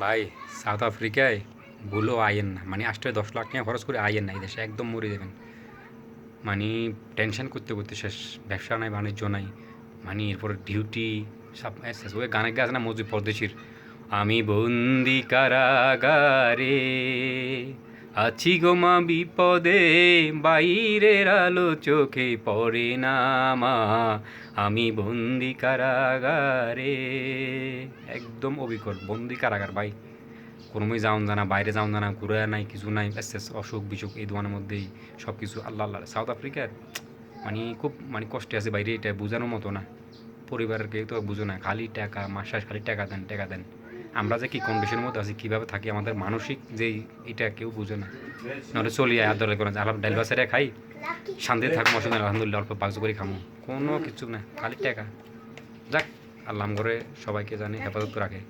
ভাই, সাউথ আফ্রিকায় ভুলেও আইয়েন না, মানে আসতে 10 লাখ টাকা খরচ করে আইয়েন না, এই দেশে একদম মরে যাবেন। মানে টেনশন করতে করতে শেষ, ব্যবসা নাই বাণিজ্য নাই, মানে এরপর ডিউটি সব শেষ। ওই গানে গাছ না মজুদ পরদেশির, আমি বন্দি কারাগারে আছি গো মা বিপদে, বাইরের আলো চোখে পড়ে না মা, আমি বন্দি কারাগারে। একদম অবিকল বন্দি কারাগার ভাই। কোনোময় যাওন জানা, বাইরে যাওন জানা, ঘুরে নাই, কিছু নাই, আস্তে আস্তে অসুখ বিসুখ এই দোকানের মধ্যেই সব কিছু। আল্লাহ আল্লাহ, সাউথ আফ্রিকার মানে খুব মানে কষ্টে আছে বাইরে, এটা বোঝানোর মতো না। পরিবারের কেউ তো বুঝো না, খালি টাকা, মাস শেষ খালি টাকা দেন টাকা দেন। আমরা যে কী কন্ডিশনের মধ্যে আছি, কীভাবে থাকি, আমাদের মানসিক যেই, এটা কেউ বুঝে না। নাহলে চলি আয় আদরে করে আলাপ ডাইল বাসারে খাই, শান্তিতে থাকবো, অসুবিধা নেই, আলহামদুলিল্লাহ অল্প বাক্স করে খামো, কোনো কিছু না, খালি টাকা। যাক, আল্লাহ করে সবাইকে জানে হেফাজত রাখে।